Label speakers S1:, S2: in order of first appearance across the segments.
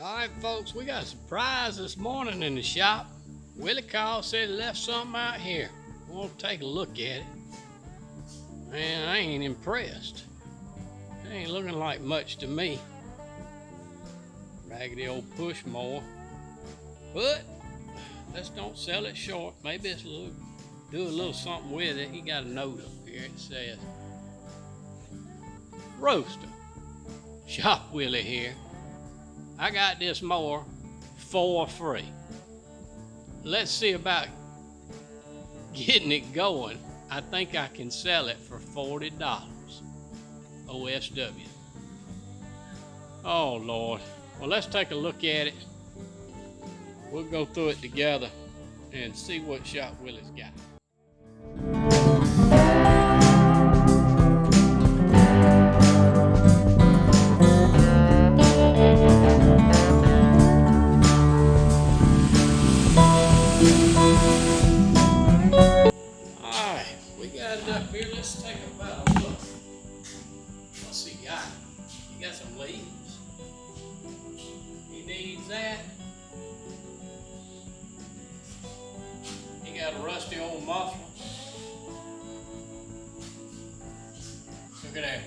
S1: Alright folks, we got a surprise this morning in the shop. Willie called, said he left something out here. We'll take a look at it. Man, I ain't impressed. It ain't looking like much to me. Raggedy old push mower. But let's don't sell it short. Maybe it's do a little something with it. He got a note up here. It says, Roaster, Shopwillie here. I got this mower for free. Let's see about getting it going. I think I can sell it for $40. OSW. Oh Lord. Well, let's take a look at it. We'll go through it together and see what Shopwillie's got. Up here, let's take about a look. What's he got? He got some leaves. He needs that. He got a rusty old muffler. Look at that.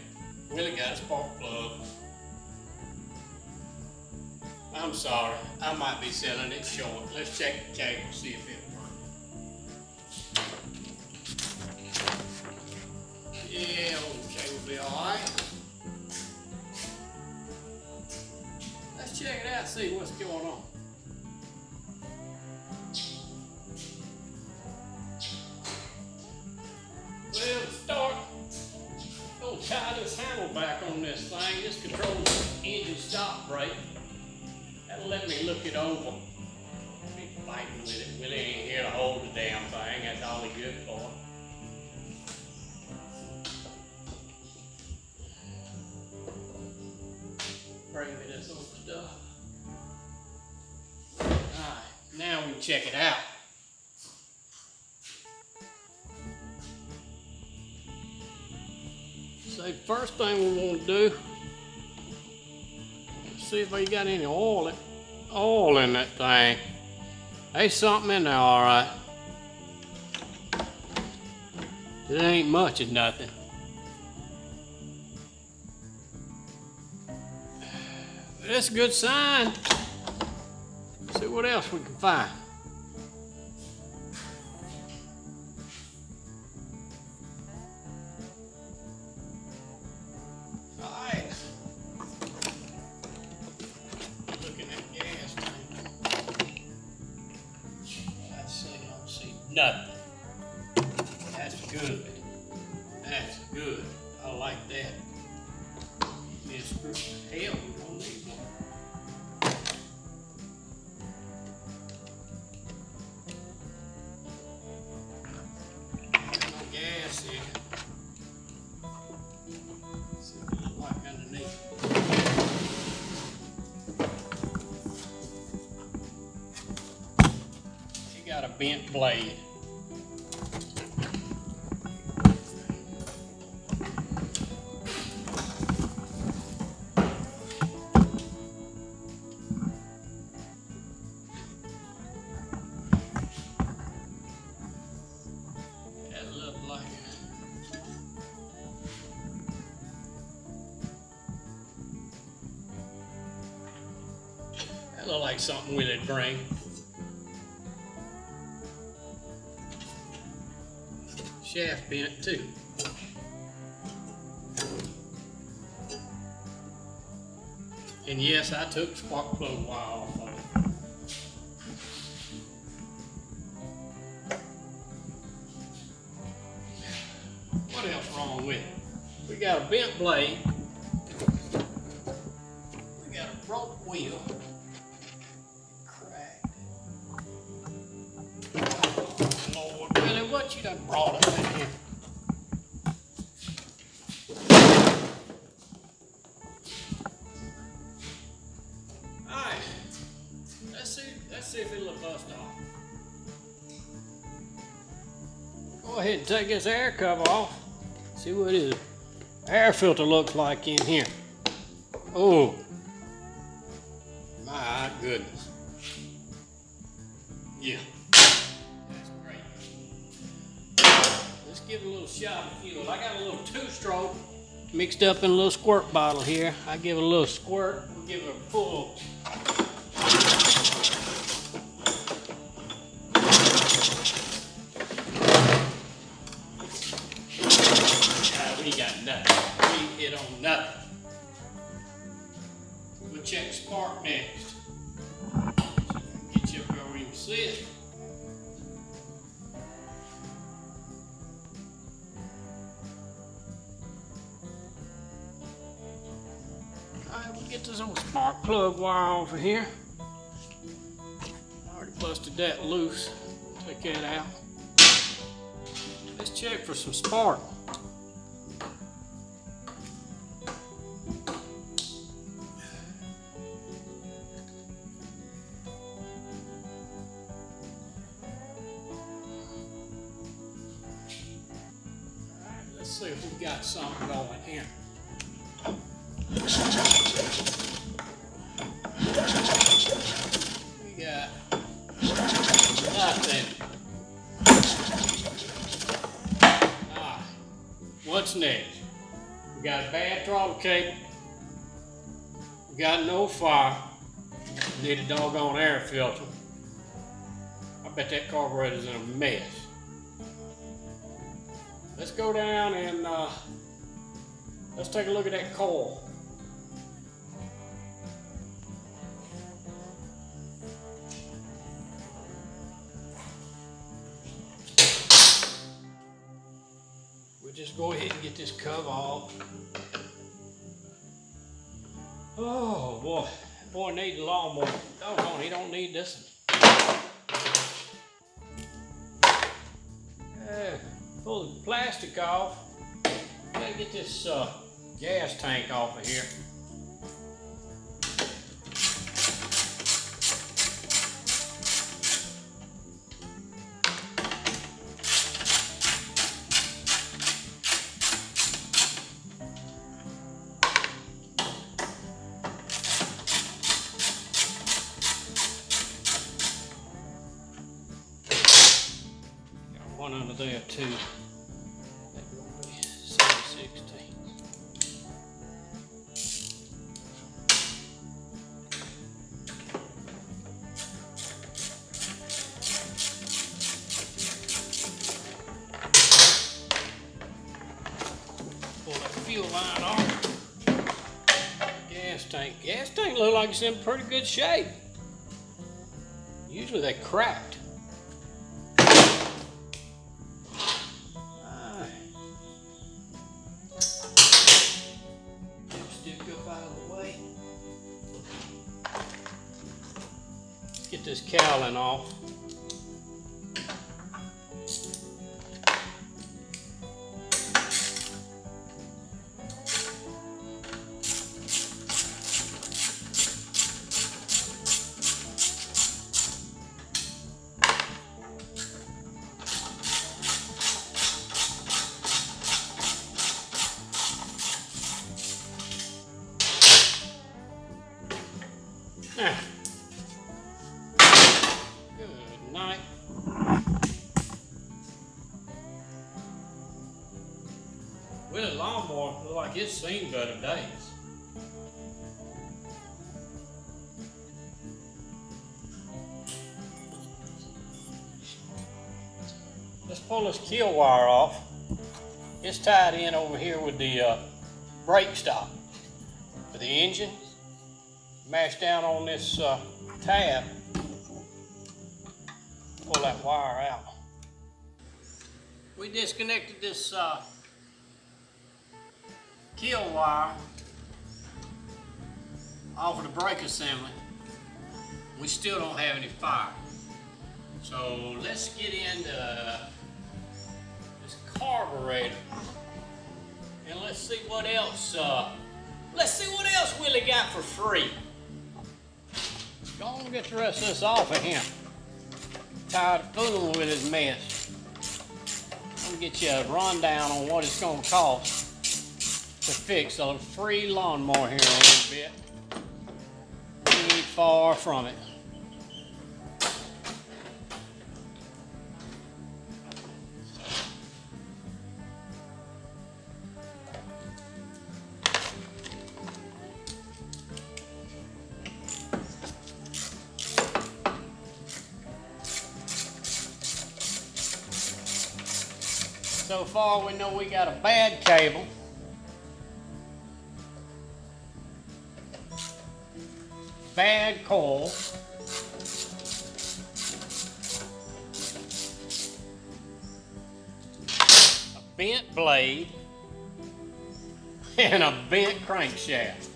S1: Willie got a spark plug. I'm sorry, I might be selling it short. Let's check the cable, see if it'll work. Yeah, okay, we'll be alright. Let's check it out, see what's going on. Well, to start, we'll tie this handle back on this thing. This controls the engine stop brake. That'll let me look it over. I'll be fighting with it. Willie ain't here to hold the damn thing. That's all he good for. Bring me this old stuff. Alright, now we check it out. So the first thing we want to do, see if we got any oil in that thing. There's something in there, alright. It ain't much of nothing. That's a good sign. See what else we can find. Alright. Looking at gas tank. I don't see nothing. That's good. That's good. I like that. It's hell, we don't need one. No gas in it. See what it looks like underneath. She got a bent blade. That look like something Willie'd bring. Shaft bent too. And yes, I took the spark plug wire off of it. What else wrong with it? We got a bent blade. We got a broke wheel. Cracked. Oh, Lord, Willie, what you done brought up in here? Alright. Let's see if it'll bust off. Go ahead and take this air cover off. See what his air filter looks like in here. Oh, my goodness. Yeah, that's great. Let's give it a little shot of fuel. I got a little 2-stroke mixed up in a little squirt bottle here. I give it a little squirt. We'll give it a full. We got nothing. We hit on nothing. We'll check spark next. Get you up there where you can see it. Alright, we'll get this old spark plug wire over here. I already busted that loose. Take that out. Let's check for some spark. Let's see if we got something going here. We got nothing. What's next? We got a bad throttle cable. We got no fire. Need a doggone air filter. I bet that carburetor's in a mess. Let's go down and let's take a look at that coil. We'll just go ahead and get this cover off. Oh boy, that boy needs a lawnmower. Doggone, he don't need this one. Pull the plastic off. Gotta get this gas tank off of here. Got one under there too. Pull that fuel line off. Gas tank. Gas tank look like it's in pretty good shape. Usually they cracked. Stick up out of the way. Get this cowling off. Good night. Well, the lawnmower looks like it's seen better days. Let's pull this kill wire off. It's tied in over here with the brake stop for the engine. Mash down on this tab. Pull that wire out. We disconnected this kill wire off of the brake assembly. We still don't have any fire. So let's get into this carburetor and let's see what else Willie got for free. Go on and get the rest of this off of him. Tired of fooling with his mess. I'm gonna get you a rundown on what it's gonna cost to fix a free lawnmower here in a little bit. We need far from it. So far we know we got a bad cable. Bad coil. A bent blade. And a bent crankshaft.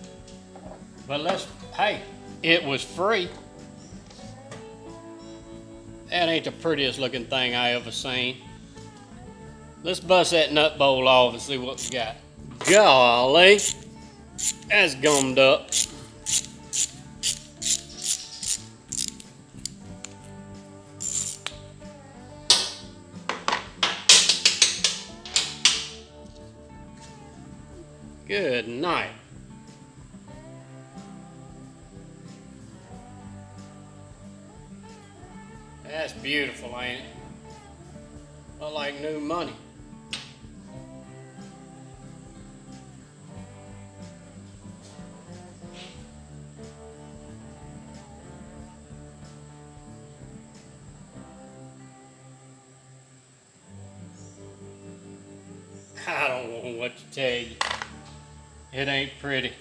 S1: But hey, it was free. That ain't the prettiest looking thing I ever seen. Let's bust that nut bolt off and see what we got. Golly, that's gummed up. Good night. That's beautiful, ain't it? Look like new money. I don't know what to tell you. It ain't pretty.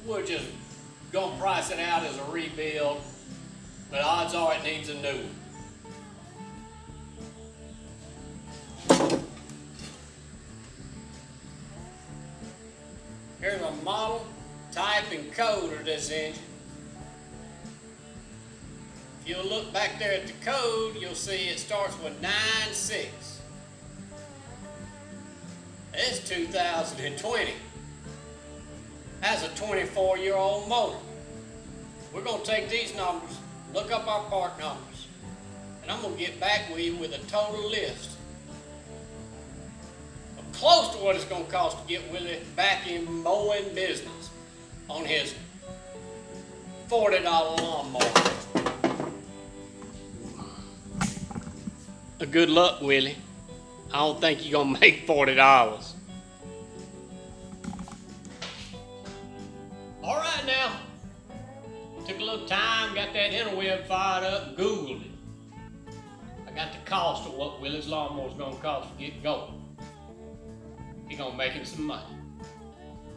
S1: We're just gonna price it out as a rebuild, but odds are it needs a new one. Here's a model, type, and code of this engine. If you'll look back there at the code, you'll see it starts with 9.6. It's 2020. Has a 24-year-old motor. We're going to take these numbers, look up our part numbers, and I'm going to get back with you with a total list of close to what it's going to cost to get Willie back in mowing business on his $40 lawnmower. Good luck, Willie. I don't think you're going to make $40. All right now, took a little time, got that interweb fired up, Googled it. I got the cost of what Willie's lawnmower's gonna cost to get going. He gonna make him some money.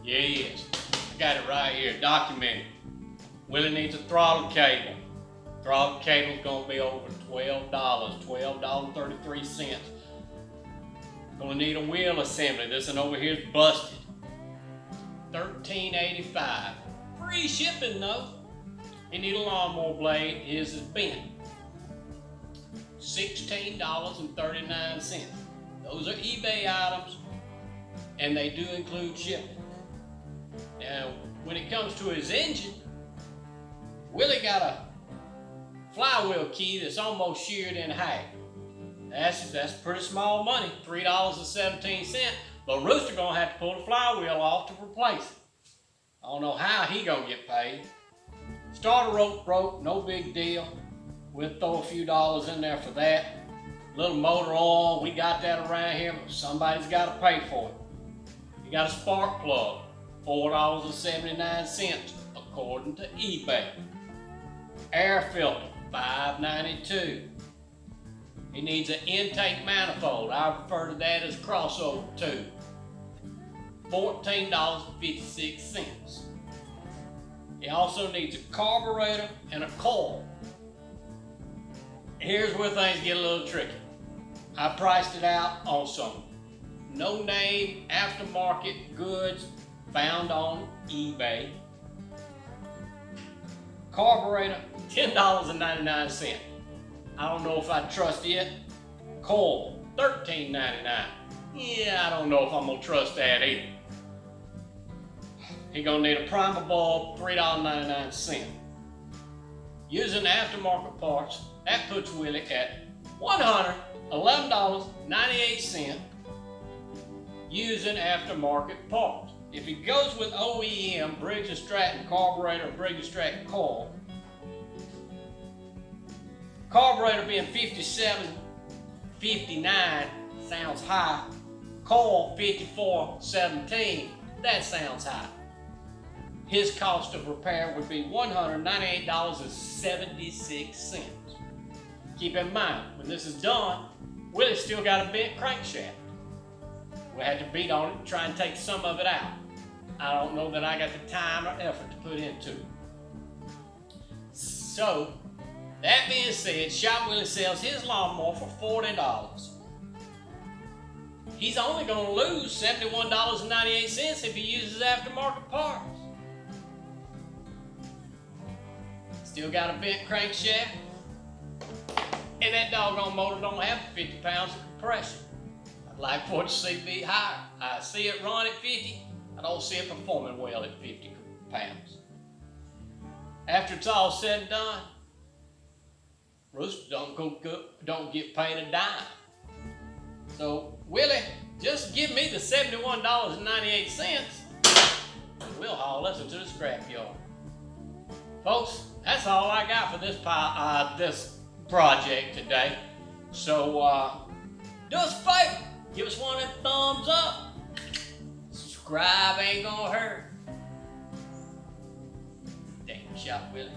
S1: Yeah, he is. I got it right here, documented. Willie needs a throttle cable. Throttle cable's gonna be over $12, $12.33. Gonna need a wheel assembly. This one over here's busted. $13.85. Free shipping though. You need a lawnmower blade. His is bent. $16.39. Those are eBay items, and they do include shipping. Now, when it comes to his engine, Willie got a flywheel key that's almost sheared in half. That's pretty small money, $3.17. But Rooster gonna have to pull the flywheel off to replace it. I don't know how he gonna get paid. Starter rope broke, no big deal. We'll throw a few dollars in there for that. Little motor oil, we got that around here, but somebody's gotta pay for it. You got a spark plug, $4.79 according to eBay. Air filter, $5.92. He needs an intake manifold. I refer to that as crossover tube. $14.56. He also needs a carburetor and a coil. Here's where things get a little tricky. I priced it out on some no-name aftermarket goods found on eBay. Carburetor, $10.99. I don't know if I trust it. Coil, $13.99. Yeah, I don't know if I'm gonna trust that either. He gonna need a primer bulb, $3.99. Using aftermarket parts, that puts Willie at $111.98 using aftermarket parts. If he goes with OEM, Briggs & Stratton carburetor and Briggs & Stratton coil, carburetor being 57.59 sounds high. Coil 54.17, that sounds high. His cost of repair would be $198.76. Keep in mind, when this is done, Willie's still got a bent crankshaft. We'll have to beat on it and try and take some of it out. I don't know that I got the time or effort to put into it. So, that being said, Shopwillie sells his lawnmower for $40. He's only going to lose $71.98 if he uses aftermarket parts. Still got a bent crankshaft, and that doggone motor don't have 50 pounds of compression. I'd like for it to see be higher. I see it run at 50. I don't see it performing well at 50 pounds. After it's all said and done, Rooster don't get paid a dime. So, Willie, just give me the $71.98 and we'll haul this into the scrapyard. Folks, that's all I got for this project today. So, do us a favor, give us one of them thumbs up. Subscribe ain't gonna hurt. Damn Shopwillie.